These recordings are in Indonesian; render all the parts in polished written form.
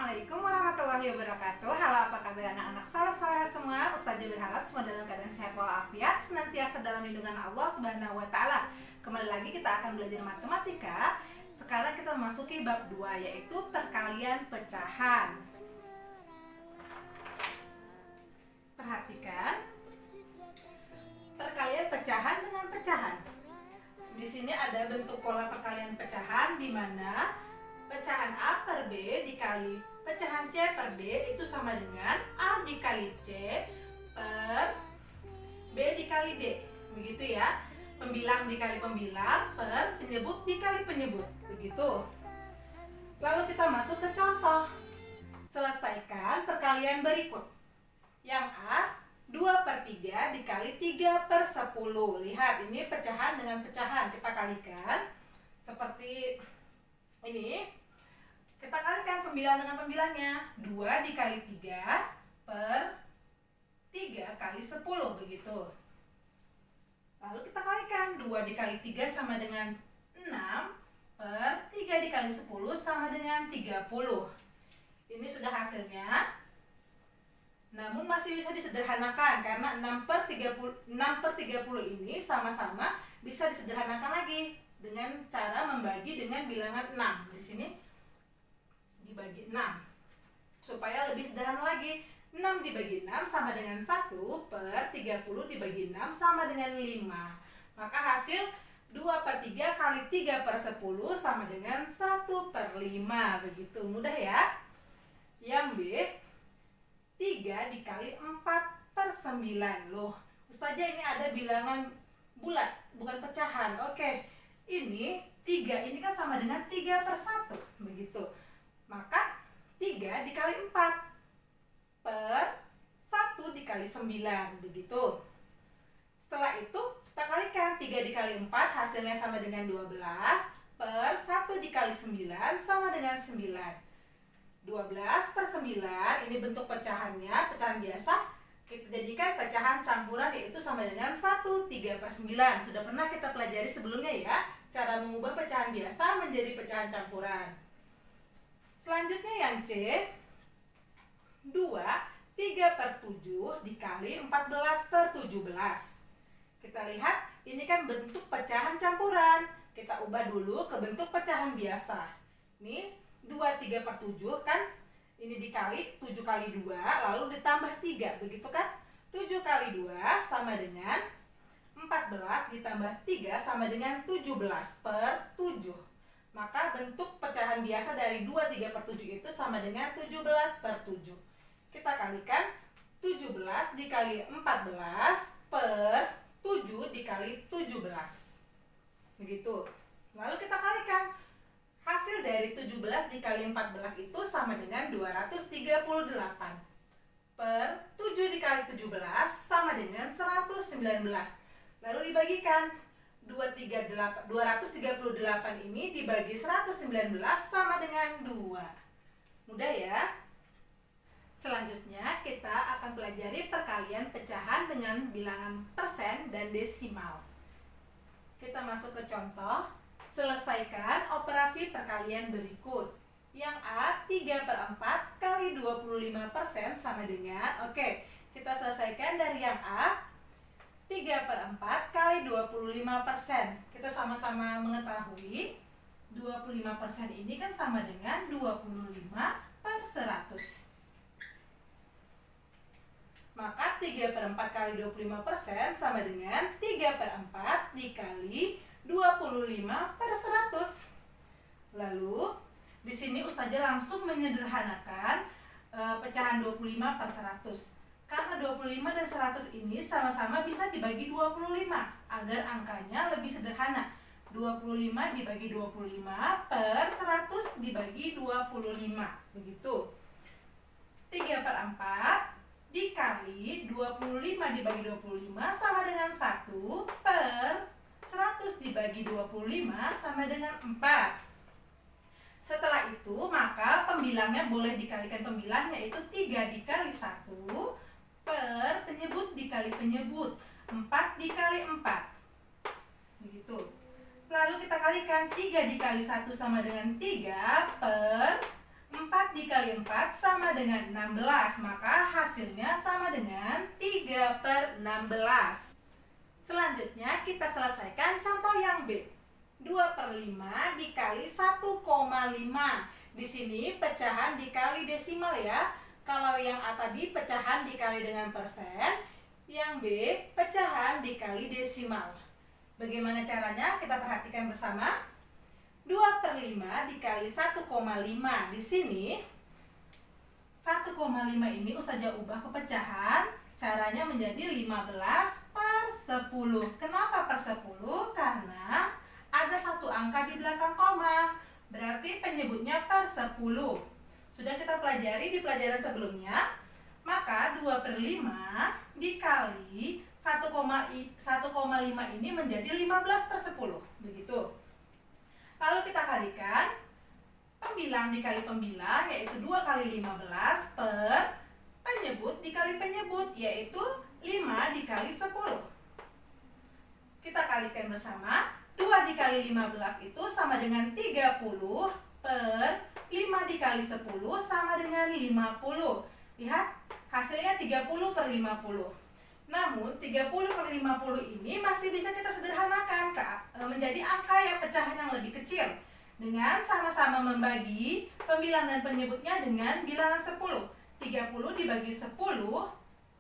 Assalamualaikum warahmatullahi wabarakatuh. Halo, apa kabar anak-anak saleh-saleh semua? Ustazah berharap semua dalam keadaan sehat walafiat, senantiasa dalam lindungan Allah Subhanahu wa taala. Kembali lagi kita akan belajar matematika. Sekarang kita memasuki bab 2, yaitu perkalian pecahan. Perhatikan perkalian pecahan dengan pecahan. Di sini ada bentuk pola perkalian pecahan di mana pecahan A per B dikali pecahan C per D itu sama dengan A dikali C per B dikali D. Begitu ya. Pembilang dikali pembilang per penyebut dikali penyebut. Begitu. Lalu kita masuk ke contoh. Selesaikan perkalian berikut. Yang A 2/3 dikali 3/10. Lihat, ini pecahan dengan pecahan. Kita kalikan seperti ini. Kita kalikan pembilang dengan pembilangnya. 2 dikali 3 per 3 kali 10. Begitu. Lalu kita kalikan. 2 dikali 3 sama dengan 6 per 3 dikali 10 sama dengan 30. Ini sudah hasilnya. Namun masih bisa disederhanakan karena 6/30 ini sama-sama bisa disederhanakan lagi dengan cara membagi dengan bilangan 6. Di sini dibagi 6 supaya lebih sederhana lagi. 6 dibagi 6 sama dengan 1 per 30 dibagi 6 sama dengan 5. Maka hasil 2/3 kali 3/10 sama dengan 1/5. Begitu mudah ya. Yang B 3 dikali 4/9. Loh, Ustazah, ini ada bilangan bulat, bukan pecahan. Oke, ini 3 ini kan sama dengan 3/1. Begitu. Maka 3 dikali 4 per 1 dikali 9. Begitu. Setelah itu kita kalikan. 3 dikali 4 hasilnya sama dengan 12 per 1 dikali 9 sama dengan 9. 12/9 ini bentuk pecahannya, pecahan biasa. Kita jadikan pecahan campuran, yaitu sama dengan 1 3/9. Sudah pernah kita pelajari sebelumnya ya, cara mengubah pecahan biasa menjadi pecahan campuran. Selanjutnya yang C 2 3/7 dikali 14/17. Kita lihat, ini kan bentuk pecahan campuran. Kita ubah dulu ke bentuk pecahan biasa. Ini 2 3/7 kan, ini dikali 7 kali 2 lalu ditambah 3, begitu kan? 7 kali 2 sama dengan 14 ditambah 3 sama dengan 17/7. Maka bentuk pecahan biasa dari 2 3/7 itu sama dengan 17/7. Kita kalikan. 17 dikali 14 per 7 dikali 17. Begitu. Lalu kita kalikan. Hasil dari 17 dikali 14 itu sama dengan 238 per 7 dikali 17 sama dengan 119. Lalu dibagikan. 238 ini dibagi 119 sama dengan 2. Mudah ya. Selanjutnya kita akan pelajari perkalian pecahan dengan bilangan persen dan desimal. Kita masuk ke contoh. Selesaikan operasi perkalian berikut. Yang A 3/4 kali 25% sama dengan, oke, kita selesaikan dari yang A 3/4 kali 25%. Kita sama-sama mengetahui 25% ini kan sama dengan 25/100. Maka 3/4 kali 25% sama dengan 3/4 dikali 25/100. Lalu di sini Ustazah langsung menyederhanakan pecahan 25/100. Karena 25 dan 100 ini sama-sama bisa dibagi 25 agar angkanya lebih sederhana. 25 dibagi 25 per 100 dibagi 25. Begitu. 3/4 dikali 25 dibagi 25 sama dengan 1 per 100 dibagi 25 sama dengan 4. Setelah itu maka pembilangnya boleh dikalikan pembilang, yaitu 3 dikali 1 per penyebut dikali penyebut, 4 dikali 4. Begitu. Lalu kita kalikan. 3 dikali 1 sama dengan 3 per 4 dikali dikali 4 sama dengan 16. Maka hasilnya sama dengan 3/16. Selanjutnya kita selesaikan contoh yang B. 2/5 dikali 1,5. Di sini pecahan dikali desimal ya. Kalau yang A tadi pecahan dikali dengan persen, yang B pecahan dikali desimal. Bagaimana caranya? Kita perhatikan bersama. 2/5 dikali 1,5. Di sini 1,5 ini Ustazah ubah ke pecahan. Caranya menjadi 15/10. Kenapa per 10? Karena ada satu angka di belakang koma. Berarti penyebutnya per 10. Sudah kita pelajari di pelajaran sebelumnya. Maka 2/5 dikali 1,5 ini menjadi 15/10. Begitu. Lalu kita kalikan. Pembilang dikali pembilang yaitu 2 kali 15 per penyebut dikali penyebut yaitu 5 dikali 10. Kita kalikan bersama. 2 dikali 15 itu sama dengan 30 per 5 dikali 10 sama dengan 50. Lihat, hasilnya 30/50. Namun 30/50 ini masih bisa kita sederhanakan menjadi angka yang pecahan yang lebih kecil dengan sama-sama membagi pembilang dan penyebutnya dengan bilangan 10. 30 dibagi 10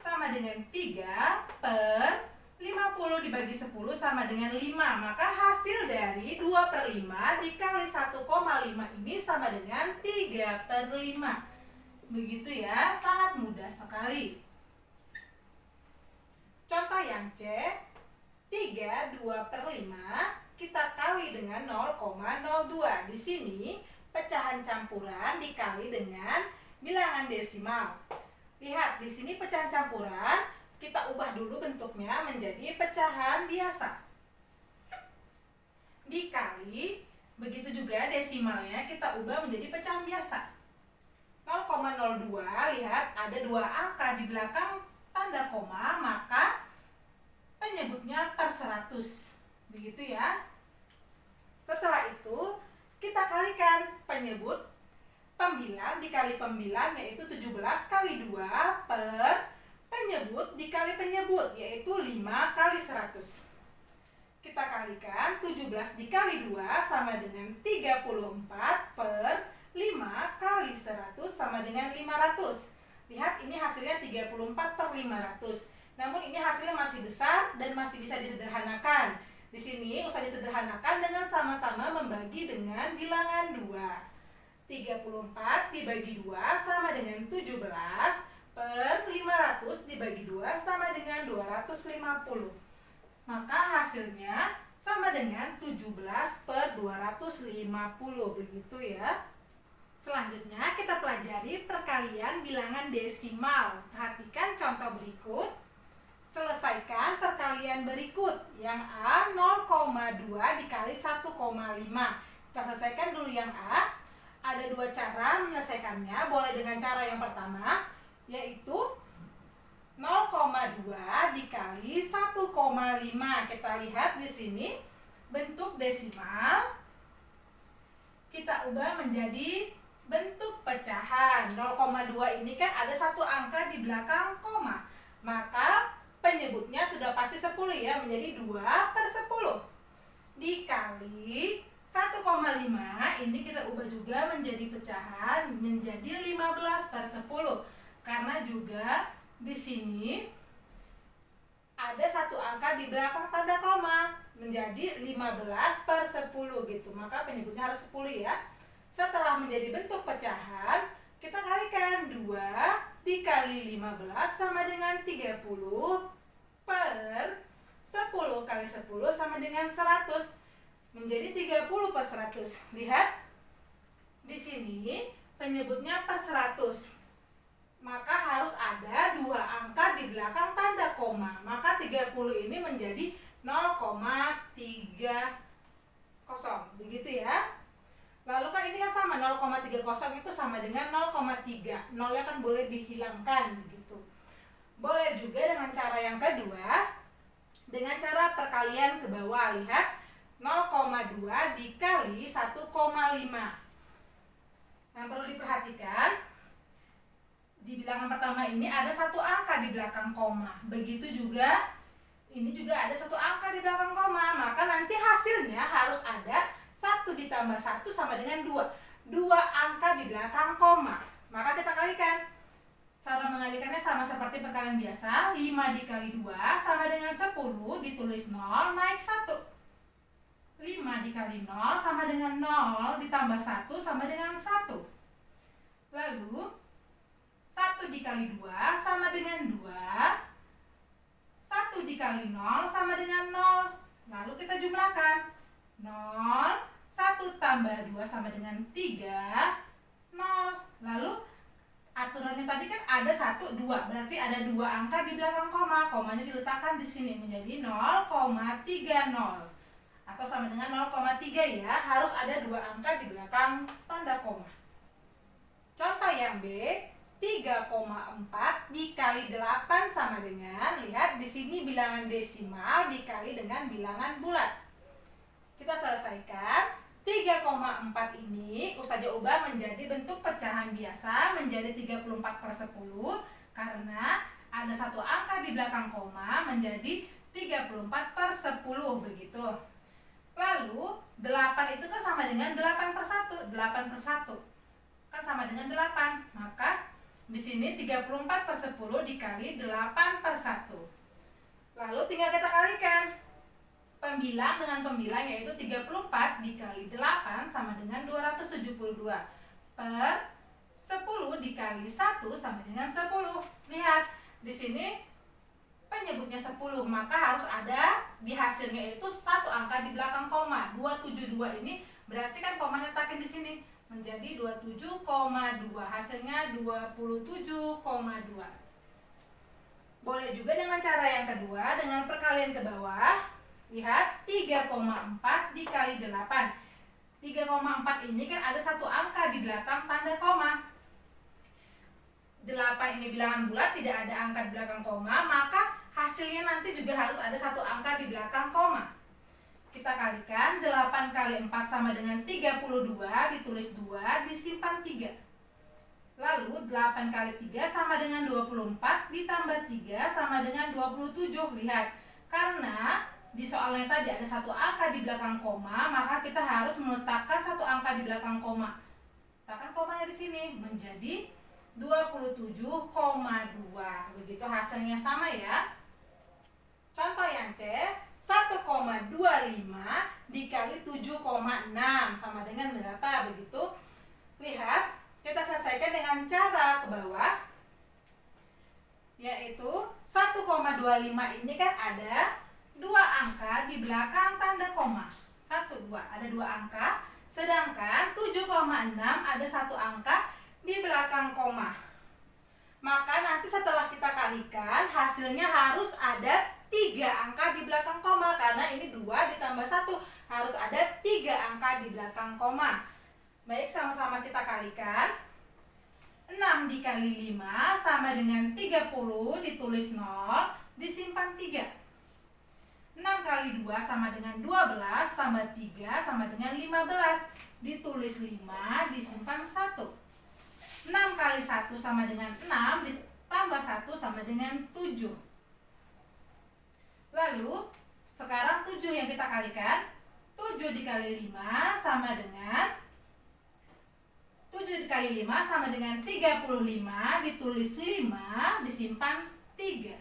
sama dengan 3 per 50 dibagi 10 sama dengan 5. Maka hasil dari 2/5 dikali 1,5 ini sama dengan 3/5. Begitu ya, sangat mudah sekali. Contoh yang C, 3 2/5 kita kali dengan 0,02. Di sini pecahan campuran dikali dengan bilangan desimal. Lihat, di sini pecahan campuran kita ubah dulu bentuknya menjadi pecahan biasa. Dikali, begitu juga desimalnya kita ubah menjadi pecahan biasa. 0,02, lihat ada dua angka di belakang tanda koma, maka penyebutnya per 100. Begitu ya. Setelah itu kita kalikan penyebut pembilang dikali pembilang yaitu 17 kali 2 per penyebut dikali penyebut yaitu 5 kali 100. Kita kalikan 17 dikali 2 sama dengan 34 per 5 kali 100 sama dengan 500. Lihat, ini hasilnya 34/500. Namun ini hasilnya masih besar dan masih bisa disederhanakan. Di sini Ustazah sederhanakan dengan sama-sama membagi dengan bilangan 2. 34 dibagi 2 sama dengan 17 per 500 dibagi 2 sama dengan 250. Maka hasilnya sama dengan 17/250. Begitu ya. Selanjutnya kita pelajari perkalian bilangan desimal. Perhatikan contoh berikut. Selesaikan perkalian berikut. Yang A 0,2 dikali 1,5. Kita selesaikan dulu yang A. Ada dua cara menyelesaikannya. Boleh dengan cara yang pertama, yaitu 0,2 dikali 1,5. Kita lihat di sini bentuk desimal. Kita ubah menjadi bentuk pecahan. 0,2 ini kan ada satu angka di belakang koma. Maka penyebutnya sudah pasti 10 ya, menjadi 2/10. Dikali 1,5 ini kita ubah juga menjadi pecahan menjadi 15/10. Karena juga di sini ada satu angka di belakang tanda koma menjadi 15/10 gitu. Maka penyebutnya harus 10 ya. Setelah menjadi bentuk pecahan, kita kalikan 2 dikali 15 sama dengan 30 per 10 kali 10 sama dengan 100. Menjadi 30/100. Lihat, di sini penyebutnya per 100. Maka harus ada dua angka di belakang tanda koma. Maka 30 ini menjadi 0,30. Begitu ya. Lalu kan ini kan sama, 0,30 itu sama dengan 0,3. Nolnya kan boleh dihilangkan begitu. Boleh juga dengan cara yang kedua, dengan cara perkalian ke bawah. Lihat, 0,2 dikali 1,5. Yang perlu diperhatikan, Di bilangan pertama ini ada satu angka di belakang koma. Begitu juga ini juga ada satu angka di belakang koma. Maka nanti hasilnya harus ada 1 ditambah 1 sama dengan 2. 2 angka di belakang koma. Maka kita kalikan. Cara mengalikannya sama seperti perkalian biasa. 5 dikali 2 sama dengan 10, ditulis 0 naik 1. 5 dikali 0 sama dengan 0 ditambah 1 sama dengan 1. Lalu 1 dikali 2 sama dengan 2. 1 dikali 0 sama dengan 0. Lalu kita jumlahkan. 0, 1 tambah 2 sama dengan 3, 0. Lalu aturannya tadi kan ada 1, 2. Berarti ada 2 angka di belakang koma. Komanya diletakkan di sini menjadi 0,30. Atau sama dengan 0,3 ya. Harus ada 2 angka di belakang tanda koma. Contoh yang B, 3,4 dikali 8 sama dengan, lihat di sini bilangan desimal dikali dengan bilangan bulat. Kita selesaikan. 3,4 ini Ustazah ubah menjadi bentuk pecahan biasa menjadi 34/10 karena ada satu angka di belakang koma menjadi 34/10 begitu. Lalu 8 itu kan sama dengan 8/1, 8/1 kan sama dengan 8. Maka di sini 34/10 dikali 8/1. Lalu tinggal kita kalikan. Pembilang dengan pembilang yaitu 34 dikali 8 sama dengan 272. Per 10 dikali 1 sama dengan 10. Lihat, di sini penyebutnya 10, maka harus ada di hasilnya itu satu angka di belakang koma. 272 ini berarti kan komanya letakin di sini menjadi 27,2. Hasilnya 27,2. Boleh juga dengan cara yang kedua dengan perkalian ke bawah. Lihat 3,4 dikali 8. 3,4 ini kan ada satu angka di belakang tanda koma. 8 ini bilangan bulat, tidak ada angka di belakang koma, maka hasilnya nanti juga harus ada satu angka di belakang koma. Kita kalikan. 8 kali 4 sama dengan 32, ditulis 2, disimpan 3. Lalu 8 kali 3 sama dengan 24, ditambah 3 sama dengan 27. Lihat, karena di soalnya tadi ada satu angka di belakang koma, maka kita harus meletakkan satu angka di belakang koma. Letakkan komanya di sini menjadi 27,2. Begitu hasilnya sama ya. Contoh yang C, 1,25 dikali 7,6 sama dengan berapa? Begitu. Lihat, kita selesaikan dengan cara ke bawah, yaitu 1,25 ini kan ada 2 angka di belakang tanda koma. 1, 2, ada 2 angka. Sedangkan 7,6 ada satu angka di belakang koma. Maka nanti setelah kita kalikan, hasilnya harus ada 3 angka di belakang koma. Karena ini 2 ditambah 1, harus ada 3 angka di belakang koma. Baik, sama-sama kita kalikan. 6 dikali 5 sama dengan 30, ditulis 0, disimpan 3. 6 kali 2 sama dengan 12, tambah 3 sama dengan 15, ditulis 5, disimpan 1. 6 kali 1 sama dengan 6, ditambah 1 sama dengan 7. Lalu, sekarang 7 yang kita kalikan. 7 dikali 5 sama dengan 7 dikali 5 sama dengan 35, ditulis 5, disimpan 3.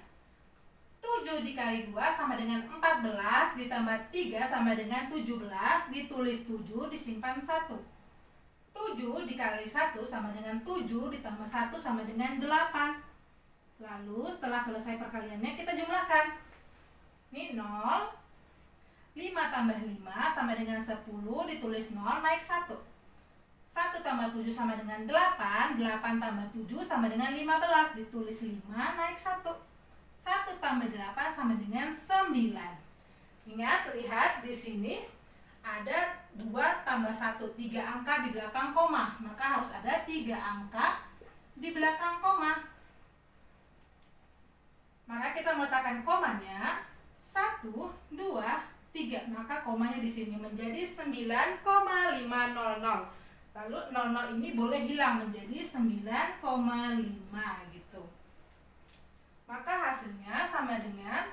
7 dikali 2 sama dengan 14, ditambah 3 sama dengan 17, ditulis 7, disimpan 1. 7 dikali 1 sama dengan 7, ditambah 1 sama dengan 8. Lalu setelah selesai perkaliannya kita jumlahkan. Ini 0, 5 tambah 5 sama dengan 10, ditulis 0, naik 1. 1 tambah 7 sama dengan 8, 8 tambah 7 sama dengan 15, ditulis 5, naik 1. 1 tambah 8 sama dengan 9. Ingat, lihat di sini ada 2 tambah 1, 3 angka di belakang koma. Maka harus ada 3 angka di belakang koma. Maka kita meletakkan komanya 1, 2, 3. Maka komanya di sini menjadi 9,500. Lalu 00 ini boleh hilang menjadi 9,5 gitu. Maka hasilnya sama dengan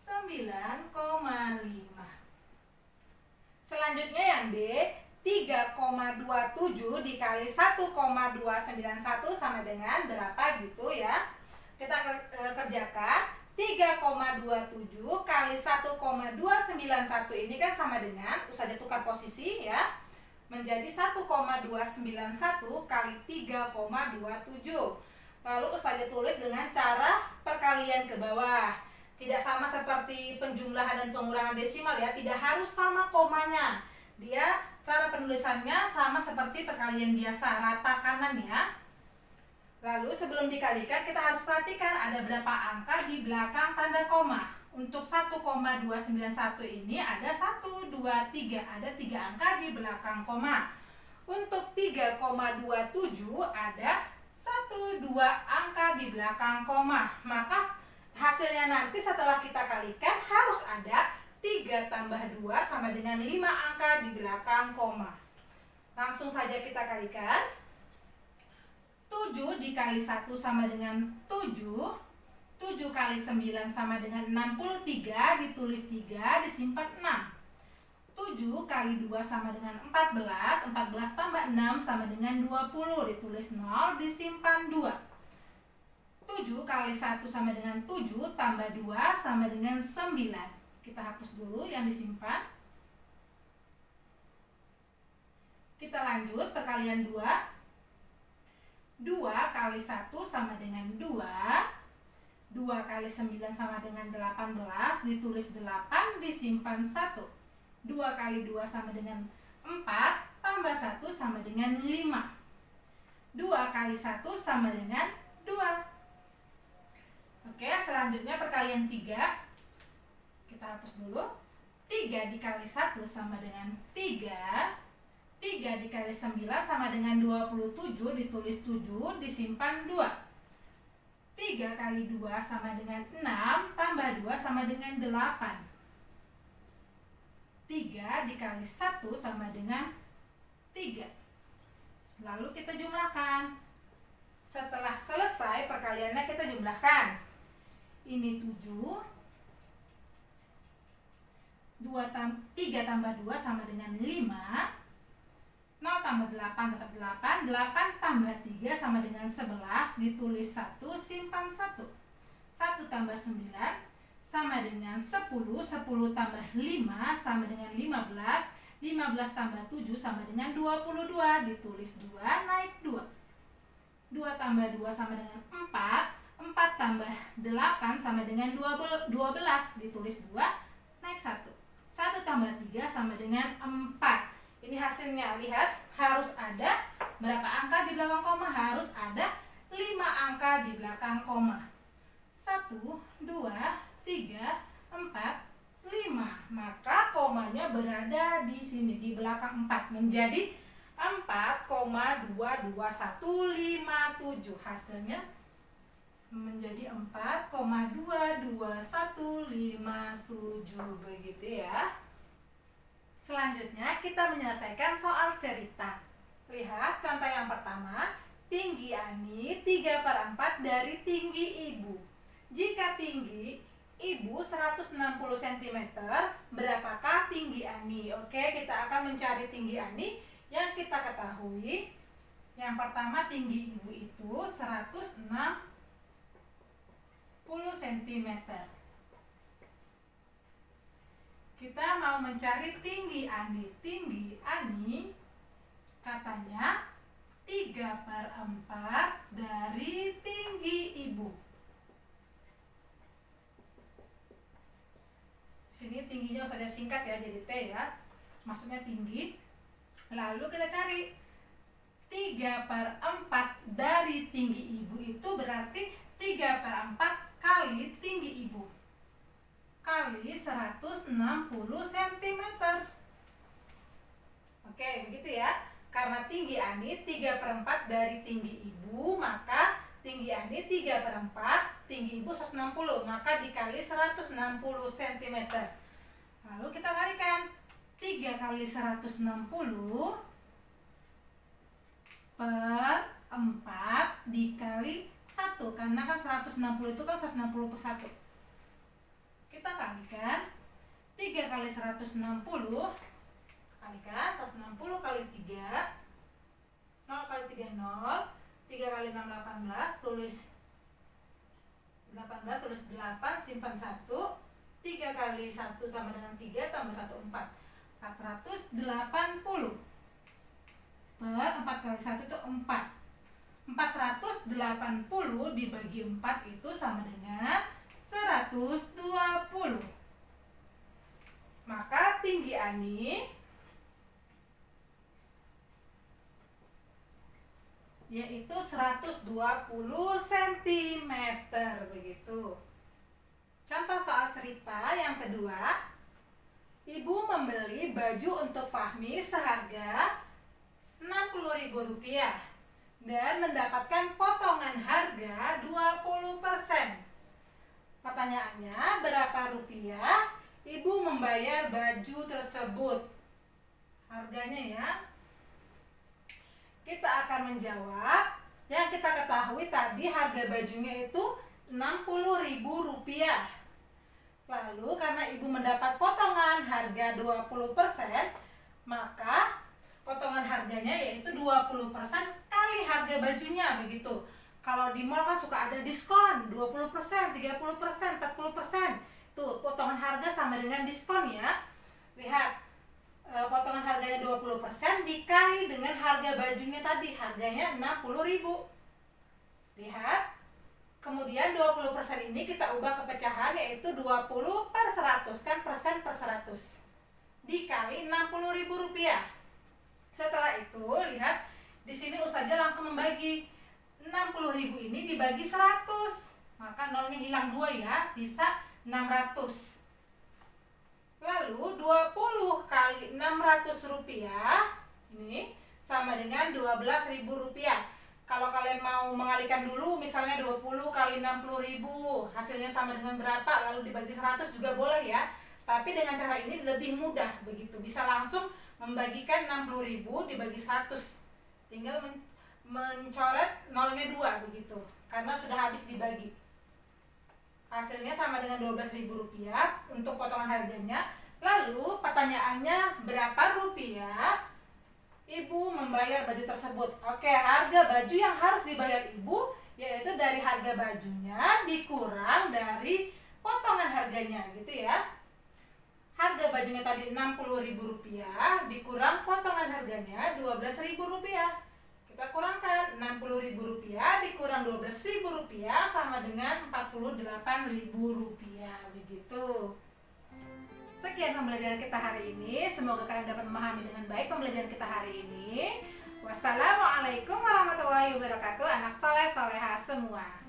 9,5. Selanjutnya yang D, 3,27 dikali 1,291 sama dengan berapa gitu ya. Kita kerjakan. 3,27 kali 1,291 ini kan sama dengan, saja tukar posisi ya, menjadi 1,291 kali 3,27. Lalu saja tulis dengan cara perkalian ke bawah. Tidak sama seperti penjumlahan dan pengurangan desimal ya, tidak harus sama komanya. Dia cara penulisannya sama seperti perkalian biasa, rata kanan ya. Lalu sebelum dikalikan kita harus perhatikan ada berapa angka di belakang tanda koma. Untuk 1,291 ini ada 1, 2, 3, ada 3 angka di belakang koma. Untuk 3,27 ada 1, 2 angka di belakang koma. Maka hasilnya nanti setelah kita kalikan harus ada 3 tambah 2 sama dengan 5 angka di belakang koma. Langsung saja kita kalikan. 7 dikali 1 sama dengan 7. 7 kali 9 sama dengan 63, ditulis 3, disimpan 6. 7 kali 2 sama dengan 14, 14 tambah 6 sama dengan 20, ditulis 0, disimpan 2. 7 kali 1 sama dengan 7, tambah 2 sama dengan 9. Kita hapus dulu yang disimpan. Kita lanjut perkalian 2. 2 kali 1 sama dengan 2. 2 kali 9 sama dengan 18, ditulis 8, disimpan 1. 2 kali 2 sama dengan 4, tambah 1 sama dengan 5. 2 kali 1 sama dengan 2. Oke, selanjutnya perkalian 3. Kita hapus dulu. 3 dikali 1 sama dengan 3. 3 dikali 9 sama dengan 27, ditulis 7, disimpan 2. 3 kali 2 sama dengan 6, tambah 2 sama dengan 8. 3 dikali 1 sama dengan 3. Lalu kita jumlahkan. Setelah selesai perkaliannya kita jumlahkan. Ini 7. 3 tambah 2 sama dengan 5. 0 tambah 8 tetap 8. 8 tambah 3 sama dengan 11, ditulis 1, simpan 1. 1 tambah 9 sama dengan 10. 10 tambah 5 sama dengan 15. 15 tambah 7 sama dengan 22, ditulis 2, naik 2. 2 tambah 2 sama dengan 4. 4 tambah 8 sama dengan 12, ditulis 2, naik 1. 1 tambah 3 sama dengan 4. Ini hasilnya, lihat, harus ada berapa angka di belakang koma? Harus ada 5 angka di belakang koma. 1, 2, 3, 4, 5. Maka komanya berada di sini, di belakang 4, menjadi 4,22157. Hasilnya menjadi 4,22157, begitu ya. Selanjutnya kita menyelesaikan soal cerita. Lihat contoh yang pertama. Tinggi Ani 3/4 dari tinggi ibu. Jika tinggi ibu 160 cm, berapakah tinggi Ani? Oke, kita akan mencari tinggi Ani. Yang kita ketahui, yang pertama tinggi ibu itu 160 cm. Kita mau mencari tinggi Ani. Tinggi Ani katanya 3/4 dari tinggi ibu. Sini tingginya saja singkat ya, jadi T ya. Maksudnya tinggi. Lalu kita cari 3/4 dari tinggi ibu itu berarti 3/4 kali tinggi ibu kali 160 cm. Oke, begitu ya. Karena tinggi Ani 3/4 dari tinggi ibu, maka tinggi Ani 3/4, tinggi ibu 160, maka dikali 160 cm. Lalu kita kalikan. 3 kali 160 per 4 dikali 1, karena kan 160 itu kan 160 per 1. Kita kalikan 3 kali 160, kalikan 160 kali 3, 0 kali 3 0, 3 kali 6 18, tulis 18, tulis 8, simpan 1, 3 kali 1 sama dengan 3, tambah 1 4, 480 per 4 kali 1 itu 4. 480 dibagi 4 itu sama dengan 120. Maka tinggi Ani yaitu 120 cm, begitu. Contoh soal cerita yang kedua. Ibu membeli baju untuk Fahmi seharga Rp60.000 dan mendapatkan potongan harga 20%. Pertanyaannya, berapa rupiah ibu membayar baju tersebut? Harganya ya. Kita akan menjawab. Yang kita ketahui tadi harga bajunya itu Rp60.000. Lalu karena ibu mendapat potongan harga 20%, maka potongan harganya yaitu 20% kali harga bajunya, begitu. Kalau di mall kan suka ada diskon 20%, 30%, 40%. Tuh, potongan harga sama dengan diskon ya. Lihat, potongan harganya 20% dikali dengan harga bajunya tadi, harganya Rp60.000. Lihat, kemudian 20% ini kita ubah ke pecahan yaitu 20 per 100, kan persen per 100, dikali Rp60.000. Setelah itu, lihat, di sini Ustazah langsung membagi 60.000 ini dibagi 100, maka nolnya hilang 2 ya, sisa 600. Lalu 20 kali Rp600 ini sama dengan Rp12.000. Kalau kalian mau mengalihkan dulu, misalnya 20 kali 60.000, hasilnya sama dengan berapa, lalu dibagi 100 juga boleh ya. Tapi dengan cara ini lebih mudah, begitu. Bisa langsung membagikan 60.000 dibagi 100. Tinggal mencoret nolnya 2, begitu. Karena sudah habis dibagi. Hasilnya sama dengan Rp12.000 untuk potongan harganya. Lalu pertanyaannya, berapa rupiah ibu membayar baju tersebut? Oke, harga baju yang harus dibayar ibu yaitu dari harga bajunya dikurang dari potongan harganya, gitu ya. Harga bajunya tadi Rp60.000 dikurang potongan harganya Rp12.000. Kita kurangkan Rp60.000 dikurang Rp12.000 sama dengan Rp48.000, begitu. Sekian pembelajaran kita hari ini. Semoga kalian dapat memahami dengan baik pembelajaran kita hari ini. Wassalamualaikum warahmatullahi wabarakatuh. Anak soleh soleha semua.